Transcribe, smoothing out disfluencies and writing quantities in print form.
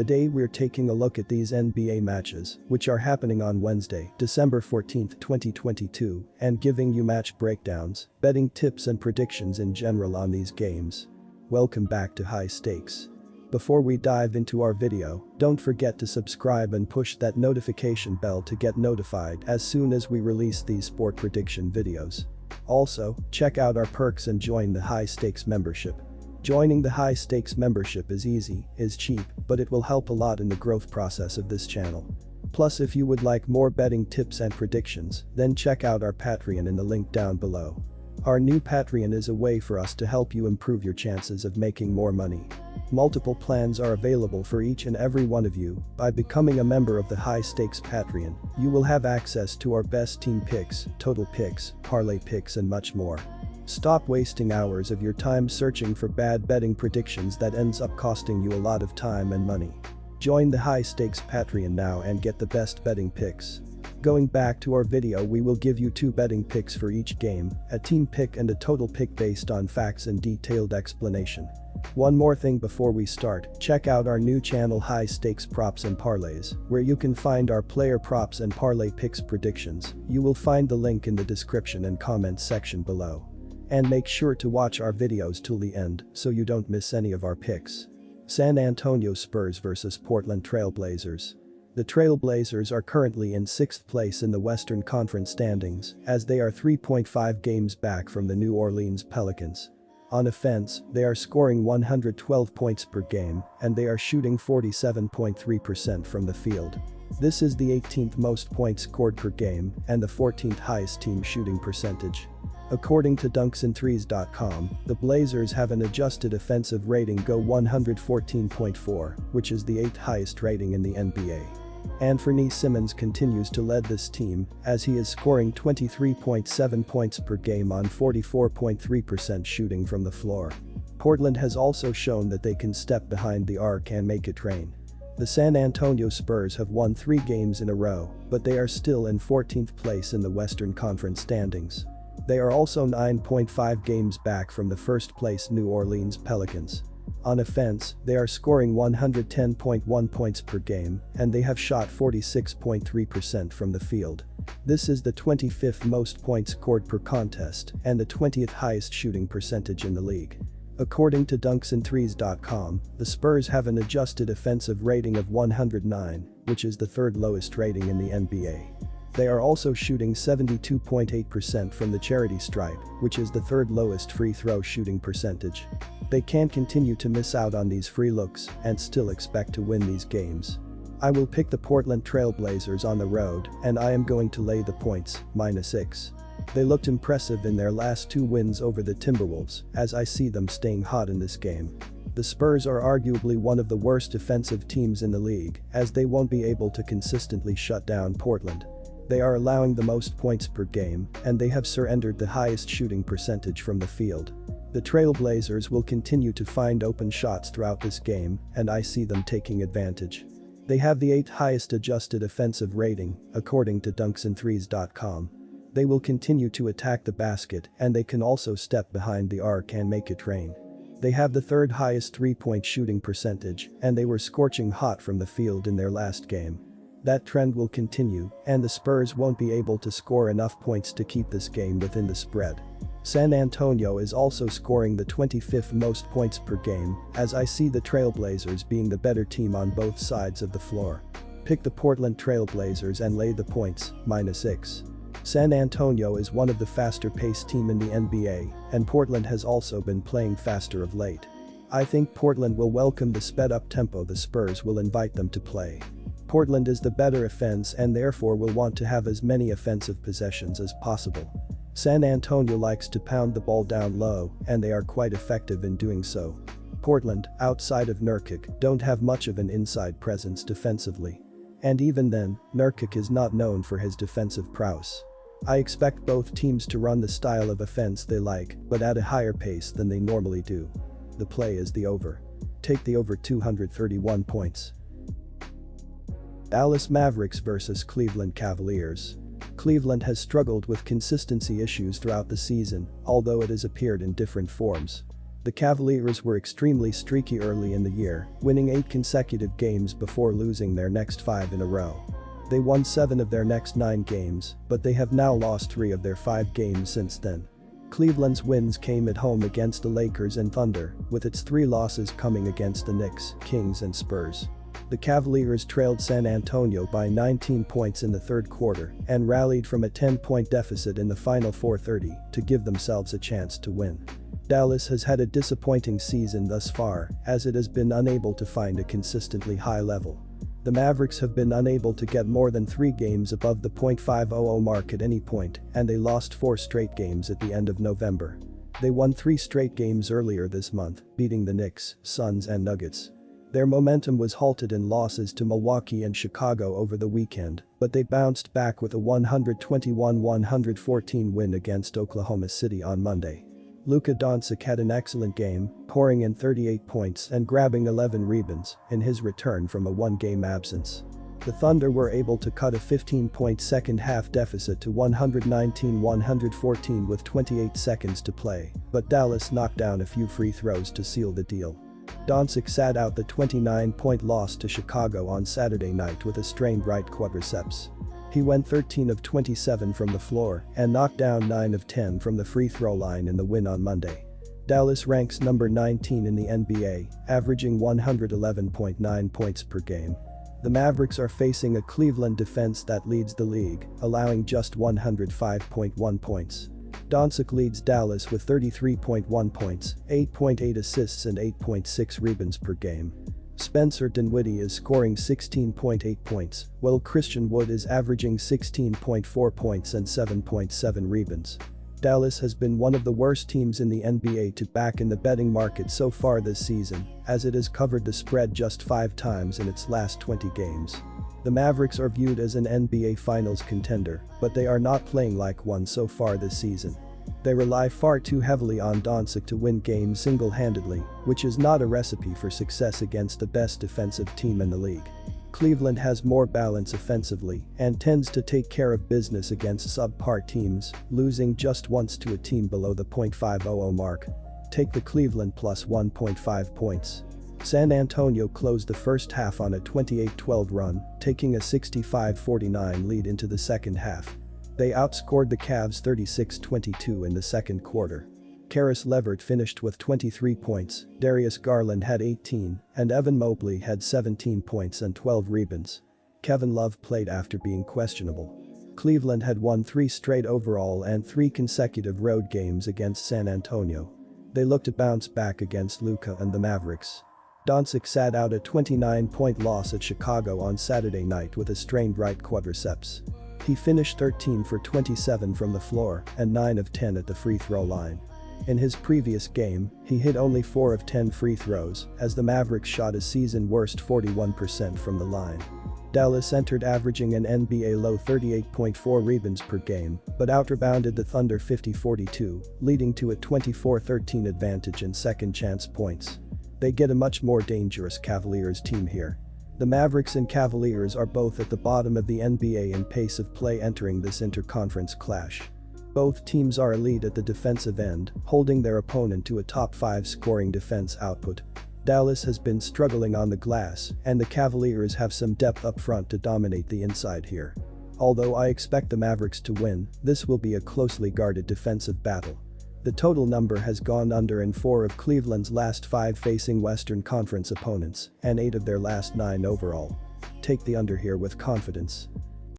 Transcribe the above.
Today we're taking a look at these NBA matches, which are happening on Wednesday, December 14, 2022, and giving you match breakdowns, betting tips and predictions in general on these games. Welcome back to High Stakes. Before we dive into our video, don't forget to subscribe and push that notification bell to get notified as soon as we release these sport prediction videos. Also, check out our perks and join the High Stakes membership. Joining the High Stakes membership is easy, is cheap, but it will help a lot in the growth process of this channel. Plus, if you would like more betting tips and predictions, then check out our Patreon in the link down below. Our new Patreon is a way for us to help you improve your chances of making more money. Multiple plans are available for each and every one of you. By becoming a member of the High Stakes Patreon, you will have access to our best team picks, total picks, parlay picks and much more. Stop wasting hours of your time searching for bad betting predictions that ends up costing you a lot of time and money. Join the High Stakes Patreon now and get the best betting picks. Going back to our video, we will give you 2 betting picks for each game, a team pick and a total pick based on facts and detailed explanation. One more thing before we start, check out our new channel High Stakes Props and Parlays, where you can find our player props and parlay picks predictions. You will find the link in the description and comments section below. And make sure to watch our videos till the end so you don't miss any of our picks. San Antonio Spurs vs Portland Trail Blazers. The Trail Blazers are currently in 6th place in the Western Conference standings as they are 3.5 games back from the New Orleans Pelicans. On offense, they are scoring 112 points per game and they are shooting 47.3% from the field. This is the 18th most points scored per game and the 14th highest team shooting percentage. According to dunksandthrees.com, the Blazers have an adjusted offensive rating go 114.4, which is the 8th highest rating in the NBA. Anthony Simmons continues to lead this team as he is scoring 23.7 points per game on 44.3% shooting from the floor. Portland has also shown that they can step behind the arc and make it rain. The San Antonio Spurs have won 3 games in a row, but they are still in 14th place in the Western Conference standings. They are also 9.5 games back from the first place New Orleans Pelicans. On offense, they are scoring 110.1 points per game and they have shot 46.3% from the field. This is the 25th most points scored per contest and the 20th highest shooting percentage in the league. According to dunksandthrees.com, the Spurs have an adjusted offensive rating of 109, which is the 3rd lowest rating in the NBA. They are also shooting 72.8% from the charity stripe, which is the 3rd lowest free throw shooting percentage. They can't continue to miss out on these free looks and still expect to win these games. I will pick the Portland Trail Blazers on the road and I am going to lay the points, -6. They looked impressive in their last 2 wins over the Timberwolves as I see them staying hot in this game. The Spurs are arguably one of the worst defensive teams in the league as they won't be able to consistently shut down Portland. They are allowing the most points per game and they have surrendered the highest shooting percentage from the field. The Trail Blazers will continue to find open shots throughout this game and I see them taking advantage. They have the 8th highest adjusted offensive rating, according to dunksandthrees.com. They will continue to attack the basket and they can also step behind the arc and make it rain. They have the 3rd highest 3-point shooting percentage and they were scorching hot from the field in their last game. That trend will continue and the Spurs won't be able to score enough points to keep this game within the spread. San Antonio is also scoring the 25th most points per game as I see the Trail Blazers being the better team on both sides of the floor. Pick the Portland Trail Blazers and lay the points, -6. San Antonio is one of the faster-paced team in the NBA and Portland has also been playing faster of late. I think Portland will welcome the sped-up tempo the Spurs will invite them to play. Portland is the better offense and therefore will want to have as many offensive possessions as possible. San Antonio likes to pound the ball down low and they are quite effective in doing so. Portland, outside of Nurkic, don't have much of an inside presence defensively. And even then, Nurkic is not known for his defensive prowess. I expect both teams to run the style of offense they like, but at a higher pace than they normally do. The play is the over. Take the over 231 points. Dallas Mavericks vs Cleveland Cavaliers. Cleveland has struggled with consistency issues throughout the season, although it has appeared in different forms. The Cavaliers were extremely streaky early in the year, winning 8 consecutive games before losing their next 5 in a row. They won 7 of their next 9 games, but they have now lost 3 of their 5 games since then. Cleveland's wins came at home against the Lakers and Thunder, with its 3 losses coming against the Knicks, Kings and Spurs. The Cavaliers trailed San Antonio by 19 points in the third quarter and rallied from a 10-point deficit in the final 4:30 to give themselves a chance to win. Dallas has had a disappointing season thus far, as it has been unable to find a consistently high level. The Mavericks have been unable to get more than 3 games above the .500 mark at any point, and they lost 4 straight games at the end of November. They won 3 straight games earlier this month, beating the Knicks, Suns and Nuggets. Their momentum was halted in losses to Milwaukee and Chicago over the weekend, but they bounced back with a 121-114 win against Oklahoma City on Monday. Luka Doncic had an excellent game, pouring in 38 points and grabbing 11 rebounds in his return from a 1-game absence. The Thunder were able to cut a 15-point second-half deficit to 119-114 with 28 seconds to play, but Dallas knocked down a few free throws to seal the deal. Doncic sat out the 29-point loss to Chicago on Saturday night with a strained right quadriceps. He went 13 of 27 from the floor and knocked down 9 of 10 from the free throw line in the win on Monday. Dallas ranks number 19 in the NBA, averaging 111.9 points per game. The Mavericks are facing a Cleveland defense that leads the league, allowing just 105.1 points. Doncic leads Dallas with 33.1 points, 8.8 assists and 8.6 rebounds per game. Spencer Dinwiddie is scoring 16.8 points, while Christian Wood is averaging 16.4 points and 7.7 rebounds. Dallas has been one of the worst teams in the NBA to back in the betting market so far this season, as it has covered the spread just 5 times in its last 20 games. The Mavericks are viewed as an NBA Finals contender, but they are not playing like one so far this season. They rely far too heavily on Doncic to win games single-handedly, which is not a recipe for success against the best defensive team in the league. Cleveland has more balance offensively and tends to take care of business against subpar teams, losing just once to a team below the .500 mark. Take the Cleveland plus 1.5 points. San Antonio closed the first half on a 28-12 run, taking a 65-49 lead into the second half. They outscored the Cavs 36-22 in the second quarter. Karis LeVert finished with 23 points, Darius Garland had 18, and Evan Mobley had 17 points and 12 rebounds. Kevin Love played after being questionable. Cleveland had won 3 straight overall and 3 consecutive road games against San Antonio. They look to bounce back against Luka and the Mavericks. Doncic sat out a 29-point loss at Chicago on Saturday night with a strained right quadriceps. He finished 13 for 27 from the floor and 9 of 10 at the free throw line. In his previous game, he hit only 4 of 10 free throws, as the Mavericks shot a season-worst 41% from the line. Dallas entered averaging an NBA low 38.4 rebounds per game, but outrebounded the Thunder 50-42, leading to a 24-13 advantage in second-chance points. They get a much more dangerous Cavaliers team here. The Mavericks and Cavaliers are both at the bottom of the NBA in pace of play entering this interconference clash. Both teams are elite at the defensive end, holding their opponent to a top 5 scoring defense output. Dallas has been struggling on the glass, and the Cavaliers have some depth up front to dominate the inside here. Although I expect the Mavericks to win, this will be a closely guarded defensive battle. The total number has gone under in 4 of Cleveland's last 5 facing Western Conference opponents, and 8 of their last 9 overall. Take the under here with confidence.